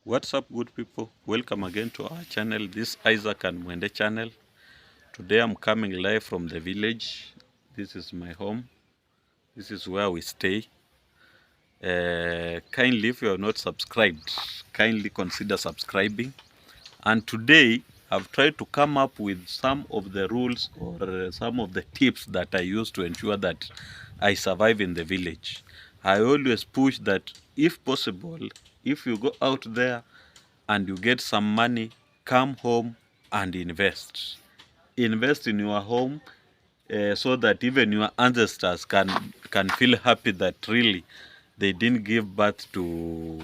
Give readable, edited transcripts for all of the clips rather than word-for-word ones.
What's up, good people? Welcome again to our channel. This Isaac and Mwende channel. Today I'm coming live from the village. This is my home. This is where we stay. Kindly, if you are not subscribed, kindly consider subscribing. And today I've tried to come up with some of the rules or some of the tips that I use to ensure that I survive in the village. I always push that if possible, if you go out there and you get some money, come home and invest. Invest in your home so that even your ancestors can feel happy that really they didn't give birth to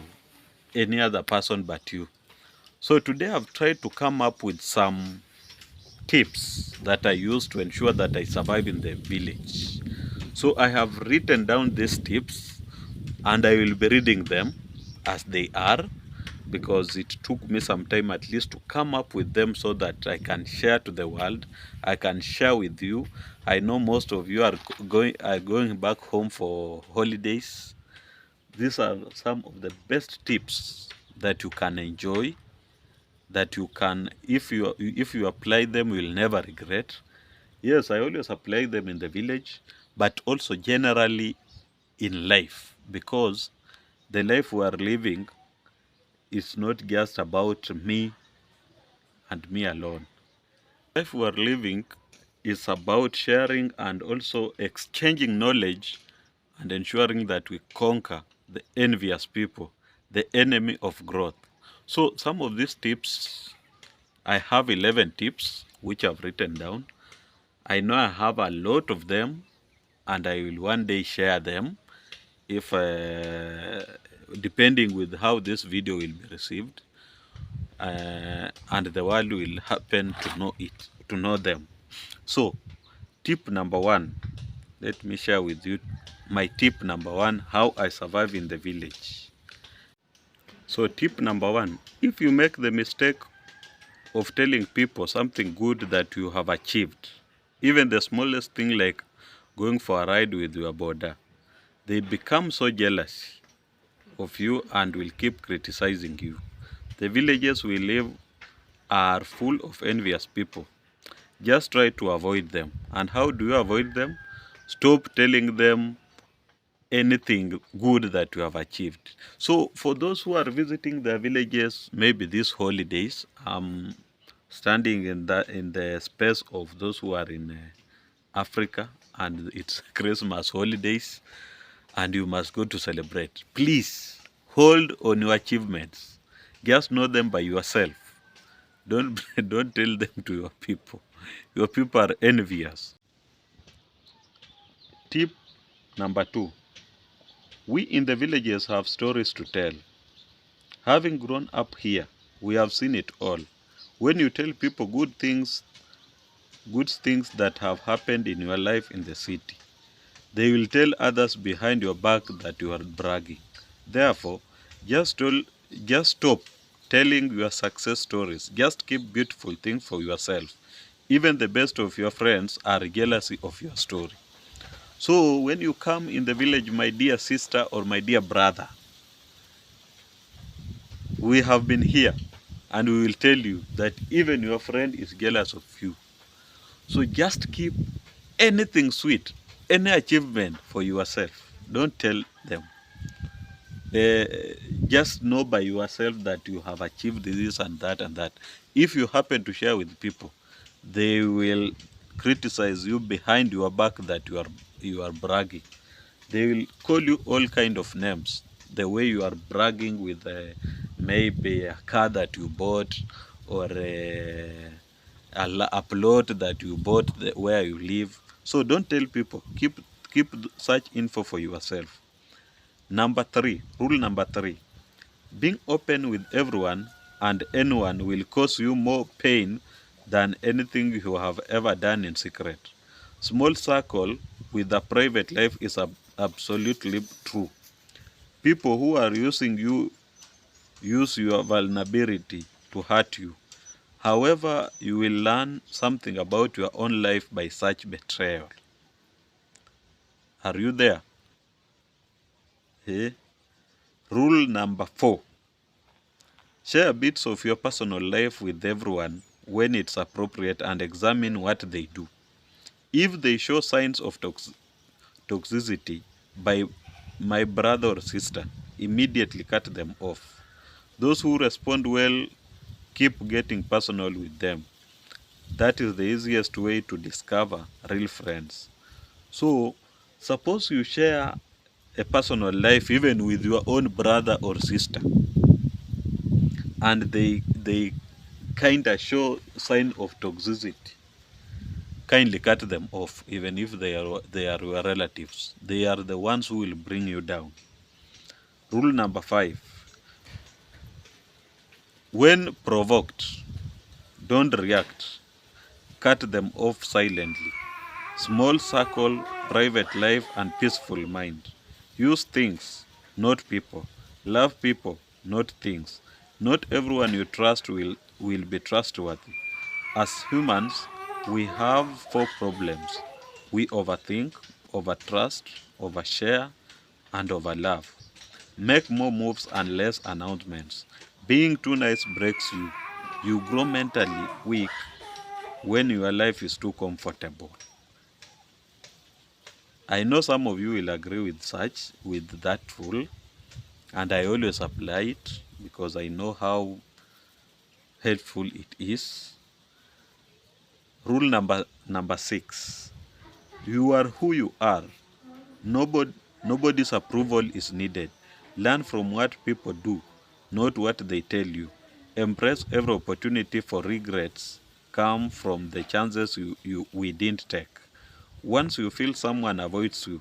any other person but you. So today I've tried to come up with some tips that I use to ensure that I survive in the village. So I have written down these tips and I will be reading them as they are, because it took me some time at least to come up with them so that I can share to the world. I can share with you. I know most of you are going back home for holidays. These are some of the best tips that you can enjoy, that you can, if you apply them, you will never regret. Yes, I always apply them in the village, but also generally in life, because the life we are living is not just about me and me alone. Life we are living is about sharing and also exchanging knowledge and ensuring that we conquer the envious people, the enemy of growth. So some of these tips, I have 11 tips which I've written down. I know I have a lot of them and I will one day share them if depending with how this video will be received, and the world will happen to know them. So tip number one, let me share with you my tip number one, how I survive in the village. So tip number one, if you make the mistake of telling people something good that you have achieved, even the smallest thing like going for a ride with your border, they become so jealous of you and will keep criticizing you. The villages we live are full of envious people. Just try to avoid them. And how do you avoid them? Stop telling them anything good that you have achieved. So for those who are visiting the villages, maybe these holidays, standing in the space of those who are in Africa, and it's Christmas holidays, and you must go to celebrate. Please hold on your achievements. Just know them by yourself. Don't don't tell them to your people. Your people are envious. Tip number two. We in the villages have stories to tell. Having grown up here, we have seen it all. When you tell people good things that have happened in your life in the city, they will tell others behind your back that you are bragging. Therefore, just, tell, just stop telling your success stories. Just keep beautiful things for yourself. Even the best of your friends are jealous of your story. So when you come in the village, my dear sister or my dear brother, we have been here and we will tell you that even your friend is jealous of you. So just keep anything sweet, any achievement for yourself. Don't tell them. Uh, just know by yourself that you have achieved this and that and that. If you happen to share with people, they will criticize you behind your back that you are bragging. They will call you all kind of names. The way you are bragging with maybe a car that you bought, or a plot that you bought where you live. So don't tell people. Keep such info for yourself. Rule number three, being open with everyone and anyone will cause you more pain than anything you have ever done in secret. Small circle with a private life is absolutely true. People who are using you use your vulnerability to hurt you. However, you will learn something about your own life by such betrayal. Are you there? Eh? Rule number 4. Share bits of your personal life with everyone when it's appropriate and examine what they do. If they show signs of toxicity by my brother or sister, immediately cut them off. Those who respond well, keep getting personal with them. That is the easiest way to discover real friends. So, suppose you share a personal life even with your own brother or sister, and they kind of show sign of toxicity, kindly cut them off. Even if they are your relatives, they are the ones who will bring you down. Rule number 5: when provoked, don't react. Cut them off silently. Small circle, private life, and peaceful mind. Use things, not people. Love people, not things. Not everyone you trust will be trustworthy. As humans, we have 4 problems. We overthink, overtrust, overshare, and overlove. Make more moves and less announcements. Being too nice breaks you. You grow mentally weak when your life is too comfortable. I know some of you will agree with that rule, and I always apply it because I know how helpful it is. Rule number 6: you are who you are. Nobody's approval is needed. Learn from what people do, not what they tell you. Embrace every opportunity, for regrets come from the chances we didn't take. Once you feel someone avoids you,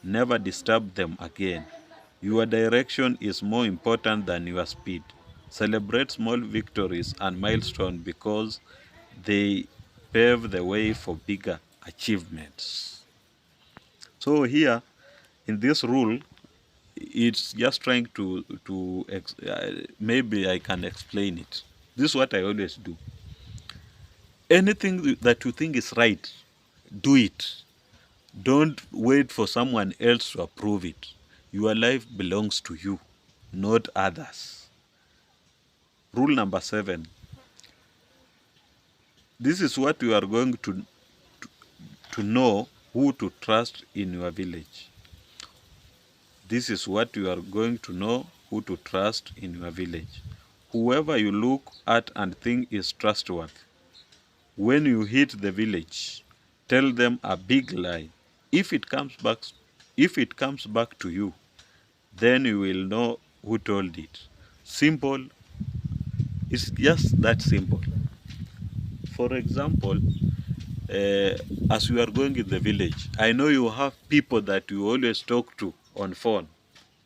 never disturb them again. Your direction is more important than your speed. Celebrate small victories and milestones because they pave the way for bigger achievements. So here in this rule, it's just trying maybe I can explain it. This is what I always do. Anything that you think is right, do it. Don't wait for someone else to approve it. Your life belongs to you, not others. Rule number 7: this is what you are going to know who to trust in your village. This is what you are going to know who to trust in your village. Whoever you look at and think is trustworthy. When you hit the village, tell them a big lie. If it comes back to you, then you will know who told it. Simple. It's just that simple. For example, as you are going in the village, I know you have people that you always talk to on phone.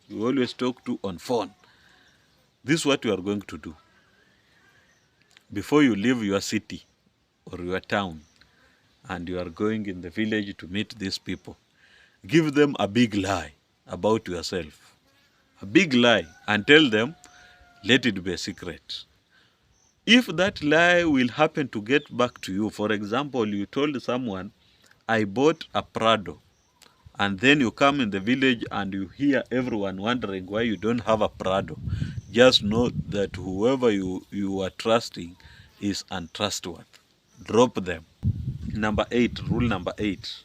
You always talk to on phone. This is what you are going to do. Before you leave your city or your town and you are going in the village to meet these people, give them a big lie about yourself. A big lie, and tell them, let it be a secret. If that lie will happen to get back to you, for example, you told someone, I bought a Prado, and then you come in the village and you hear everyone wondering why you don't have a Prado, just know that whoever you are trusting is untrustworthy. Drop them. Rule number 8.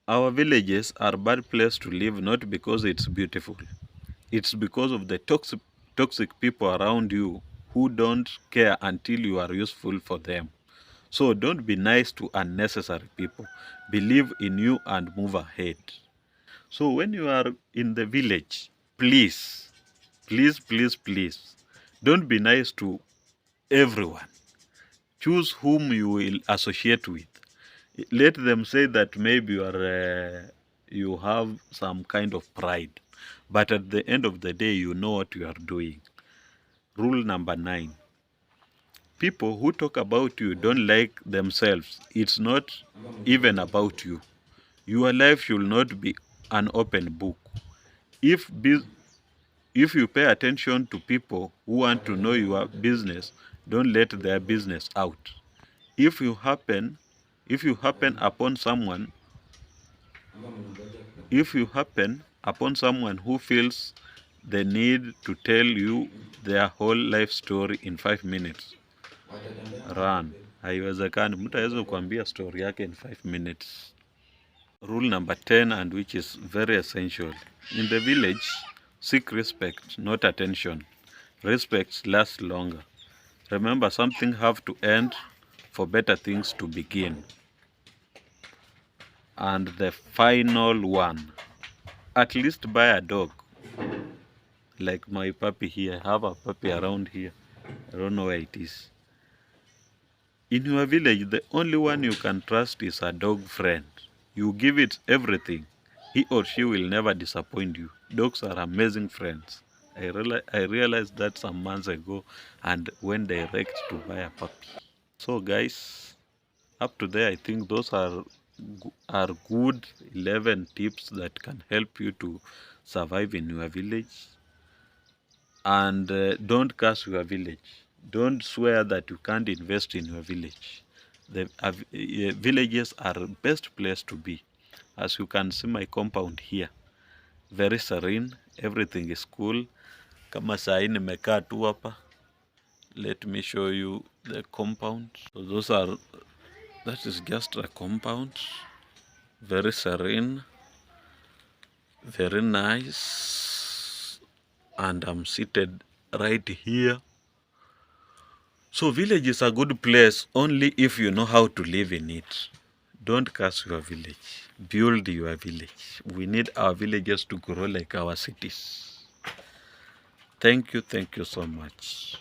Our villages are a bad place to live, not because it's beautiful. It's because of the toxic people around you who don't care until you are useful for them. So don't be nice to unnecessary people. Believe in you and move ahead. So when you are in the village, please, please, please, please, don't be nice to everyone. Choose whom you will associate with. Let them say that maybe you have some kind of pride, but at the end of the day, you know what you are doing. Rule number 9. People who talk about you don't like themselves. It's not even about you. Your life should not be an open book. If you pay attention to people who want to know your business, don't let their business out. If you happen upon someone who feels they need to tell you their whole life story in 5 minutes. Run. Haiwezekani mtu aweze kuambia story yake in 5 minutes. Rule number 10, and which is very essential. In the village, seek respect, not attention. Respect lasts longer. Remember, something have to end for better things to begin. And the final one, at least buy a dog. Like my puppy here. I have a puppy around here. I don't know where it is. In your village, the only one you can trust is a dog friend. You give it everything. He or she will never disappoint you. Dogs are amazing friends. I realized that some months ago and went direct to buy a puppy. So guys, up to there, I think those are good 11 tips that can help you to survive in your village. And don't curse your village. Don't swear that you can't invest in your village. The villages are best place to be. As you can see my compound here, very serene, everything is cool. Kama sahi nimekaa tu hapa. Let me show you the compound. So that is just a compound. Very serene, very nice. And I'm seated right here. So village is a good place only if you know how to live in it. Don't curse your village. Build your village. We need our villages to grow like our cities. Thank you so much.